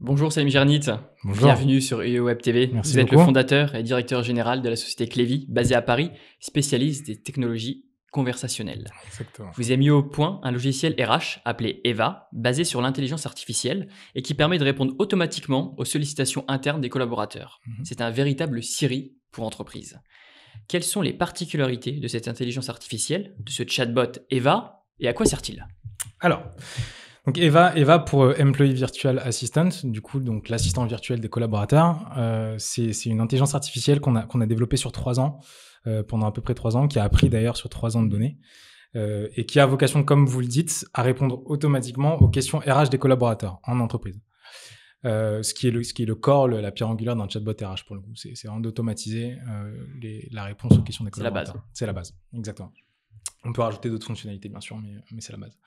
Bonjour Salim Gernit, Bonjour. bienvenue sur UO Web TV. Merci Vous êtes le beaucoup. fondateur et directeur général de la société Clévy, basée à Paris, spécialiste des technologies conversationnelles. Exactement. Vous avez mis au point un logiciel RH appelé Eva, basé sur l'intelligence artificielle et qui permet de répondre automatiquement aux sollicitations internes des collaborateurs. C'est un véritable Siri pour entreprise. Quelles sont les particularités de cette intelligence artificielle, de ce chatbot Eva, et à quoi sert-il? Alors, donc Eva pour Employee Virtual Assistant, du coup, donc l'assistant virtuel des collaborateurs, c'est une intelligence artificielle qu'on a développée sur 3 ans, pendant à peu près 3 ans, qui a appris d'ailleurs sur 3 ans de données, et qui a vocation, comme vous le dites, à répondre automatiquement aux questions RH des collaborateurs en entreprise. Ce qui est le corps, la pierre angulaire d'un chatbot RH pour le coup. C'est vraiment d'automatiser la réponse aux questions des collaborateurs. C'est la base, exactement. On peut rajouter d'autres fonctionnalités, bien sûr, mais c'est la base.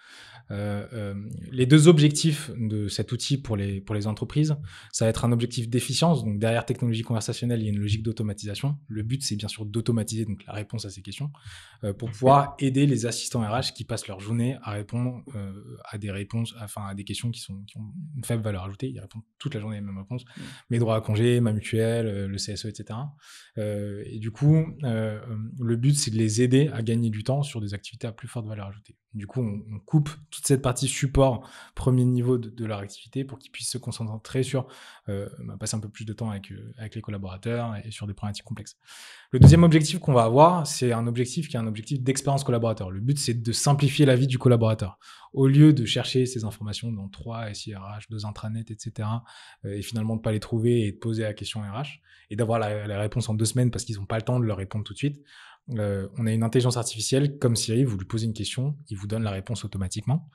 Les deux objectifs de cet outil pour les entreprises, ça va être un objectif d'efficience. Donc, derrière technologie conversationnelle, il y a une logique d'automatisation. Le but, c'est bien sûr d'automatiser donc, la réponse à ces questions pour pouvoir aider les assistants RH qui passent leur journée à répondre à des réponses, enfin, à des questions qui ont une faible valeur ajoutée. Ils répondent toute la journée les mêmes réponses. Mes droits à congé, ma mutuelle, le CSE, etc. Et du coup, le but, c'est de les aider à gagner du temps sur des activités à plus forte valeur ajoutée. Du coup, on coupe toute cette partie support premier niveau de leur activité pour qu'ils puissent se concentrer sur passer un peu plus de temps avec les collaborateurs et sur des problématiques complexes. Le deuxième objectif qu'on va avoir, c'est un objectif qui est un objectif d'expérience collaborateur. Le but, c'est de simplifier la vie du collaborateur. Au lieu de chercher ces informations dans 3 SIRH, 2 intranets, etc., et finalement de ne pas les trouver et de poser la question RH, et d'avoir la réponse en 2 semaines parce qu'ils n'ont pas le temps de leur répondre tout de suite, on a une intelligence artificielle comme Siri, vous lui posez une question, il vous donne la réponse automatiquement.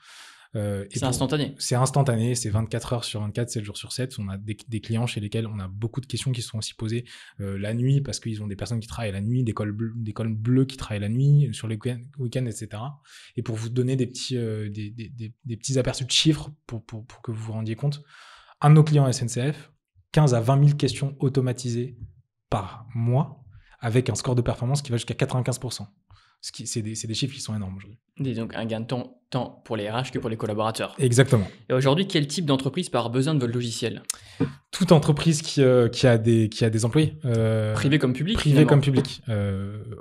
C'est instantané. C'est instantané, c'est 24 heures sur 24, 7 jours sur 7. On a des clients chez lesquels on a beaucoup de questions qui sont aussi posées la nuit parce qu'ils ont des personnes qui travaillent la nuit, des cols bleus qui travaillent la nuit, sur les week-ends, etc. Et pour vous donner des petits aperçus de chiffres pour que vous vous rendiez compte, un de nos clients SNCF, 15 à 20 000 questions automatisées par mois avec un score de performance qui va jusqu'à 95%. C'est des chiffres qui sont énormes aujourd'hui. Et donc un gain de temps tant pour les RH que pour les collaborateurs. Exactement. Et aujourd'hui, quel type d'entreprise peut avoir besoin de votre logiciel? Toute entreprise qui a des employés. Privé comme public. Privé comme public.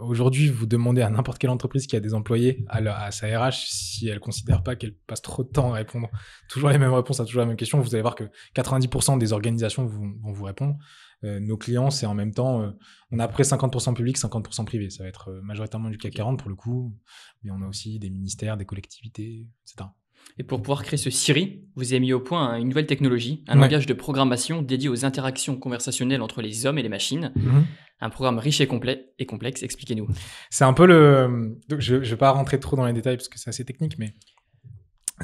Aujourd'hui, vous demandez à n'importe quelle entreprise qui a des employés à sa RH, si elle ne considère pas qu'elle passe trop de temps à répondre toujours les mêmes réponses à toujours la même question, vous allez voir que 90% des organisations vont vous répondre. Nos clients, c'est en même temps, on a à peu près 50% public, 50% privé. Ça va être majoritairement du CAC 40 pour le coup, mais on a aussi des ministères, des collectivités, etc. Et pour pouvoir créer ce Siri, vous avez mis au point une nouvelle technologie, un langage de programmation dédié aux interactions conversationnelles entre les hommes et les machines. Un programme riche et complexe. Expliquez-nous. C'est un peu donc je ne vais pas rentrer trop dans les détails parce que c'est assez technique, mais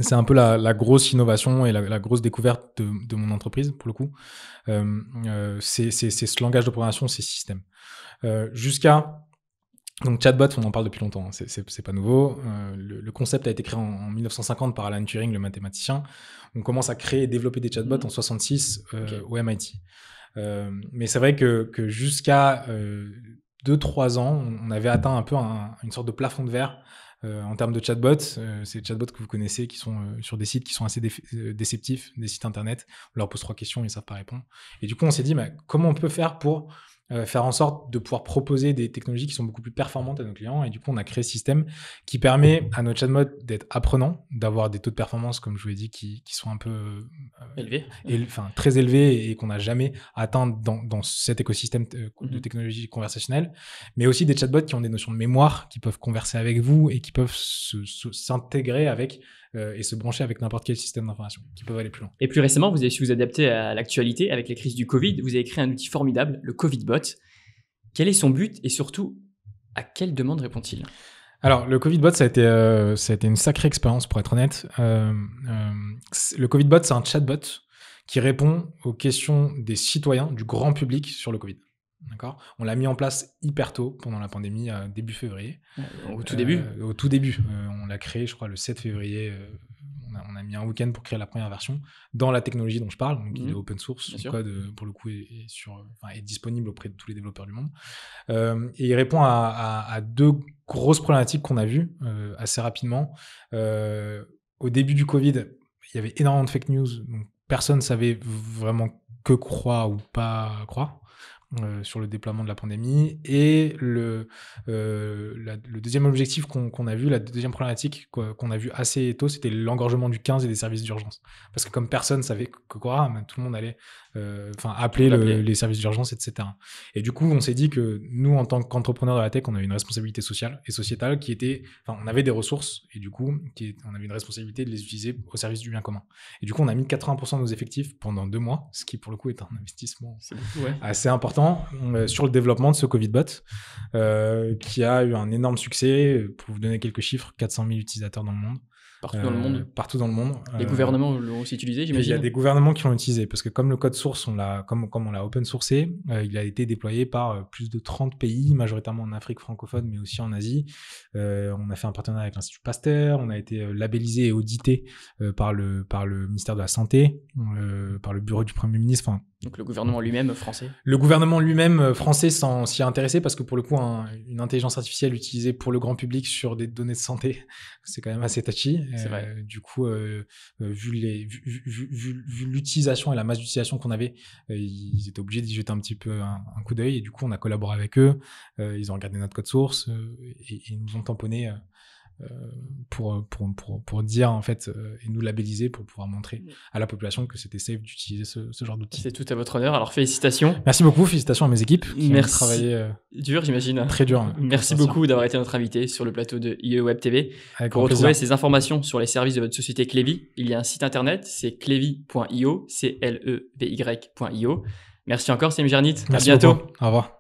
c'est un peu la grosse innovation et la grosse découverte de mon entreprise, pour le coup. C'est ce langage de programmation, ces systèmes. Donc chatbot, on en parle depuis longtemps, hein, c'est pas nouveau. Le concept a été créé en 1950 par Alan Turing, le mathématicien. On commence à créer et développer des chatbots en 1966 au MIT. Mais c'est vrai que jusqu'à 2-3 ans, on avait atteint un peu une sorte de plafond de verre en termes de chatbots. Ces chatbots que vous connaissez qui sont sur des sites qui sont assez déceptifs, des sites internet. On leur pose 3 questions, ils ne savent pas répondre. Et du coup, on s'est dit, comment on peut faire pour faire en sorte de pouvoir proposer des technologies qui sont beaucoup plus performantes à nos clients. Et du coup, on a créé ce système qui permet à notre chatbot d'être apprenant, d'avoir des taux de performance, comme je vous l'ai dit, qui sont un peu élevés, très élevés et qu'on n'a jamais atteint dans cet écosystème de technologie conversationnelle, mais aussi des chatbots qui ont des notions de mémoire, qui peuvent converser avec vous et qui peuvent s'intégrer avec et se brancher avec n'importe quel système d'information, qui peuvent aller plus loin. Et plus récemment, vous avez su vous adapter à l'actualité avec les crises du Covid. Vous avez créé un outil formidable, le CovidBot. Quel est son but et surtout, à quelle demande répond-il? Alors, le CovidBot, ça a été une sacrée expérience, pour être honnête. Le CovidBot, c'est un chatbot qui répond aux questions des citoyens, du grand public sur le Covid. D'accord. On l'a mis en place hyper tôt, pendant la pandémie, début février. Au tout début. Au tout début. On l'a créé, je crois, le 7 février. On a mis un week-end pour créer la première version dans la technologie dont je parle. Donc, il est open source. Son code, pour le coup, est disponible auprès de tous les développeurs du monde. Et il répond à 2 grosses problématiques qu'on a vues assez rapidement. Au début du Covid, il y avait énormément de fake news. Donc, personne savait vraiment que croire ou pas croire sur le déploiement de la pandémie. Et le deuxième objectif qu'on a vu, la deuxième problématique qu'on a vu assez tôt, c'était l'engorgement du 15 et des services d'urgence. Parce que comme personne savait que croire, tout le monde allait appeler les services d'urgence, etc. Et du coup, on s'est dit que nous, en tant qu'entrepreneurs de la tech, on avait une responsabilité sociale et sociétale qui était... on avait des ressources et du coup, on avait une responsabilité de les utiliser au service du bien commun. Et du coup, on a mis 80% de nos effectifs pendant 2 mois, ce qui, pour le coup, est un investissement assez important sur le développement de ce Covid-Bot qui a eu un énorme succès. Pour vous donner quelques chiffres, 400 000 utilisateurs dans le monde. Partout dans le monde. Partout dans le monde. Les gouvernements l'ont aussi utilisé, j'imagine. Il y a des gouvernements qui l'ont utilisé parce que comme le code source, comme on l'a open sourcé, il a été déployé par plus de 30 pays, majoritairement en Afrique francophone, mais aussi en Asie. On a fait un partenariat avec l'Institut Pasteur, on a été labellisé et audité par le ministère de la Santé, par le bureau du Premier ministre. Donc le gouvernement lui-même français. Le gouvernement lui-même français s'y est intéressé parce que pour le coup, une intelligence artificielle utilisée pour le grand public sur des données de santé, c'est quand même assez touchy. C'est vrai. Du coup, vu l'utilisation et la masse d'utilisation qu'on avait, ils étaient obligés d'y jeter un petit peu un coup d'œil. Et du coup, on a collaboré avec eux. Ils ont regardé notre code source et ils nous ont tamponné pour dire en fait et nous labelliser pour pouvoir montrer à la population que c'était safe d'utiliser ce genre d'outils. C'est tout à votre honneur, alors félicitations. Merci beaucoup, félicitations à mes équipes qui Merci. ont travaillé dur, j'imagine. Très dur. Merci beaucoup d'avoir été notre invité sur le plateau de IE Web TV. Pour retrouver ces informations sur les services de votre société Clevy, il y a un site internet, c'est clevy.io, clevy.io. Merci encore, Sim Gernit. Merci à bientôt. Beaucoup. Au revoir.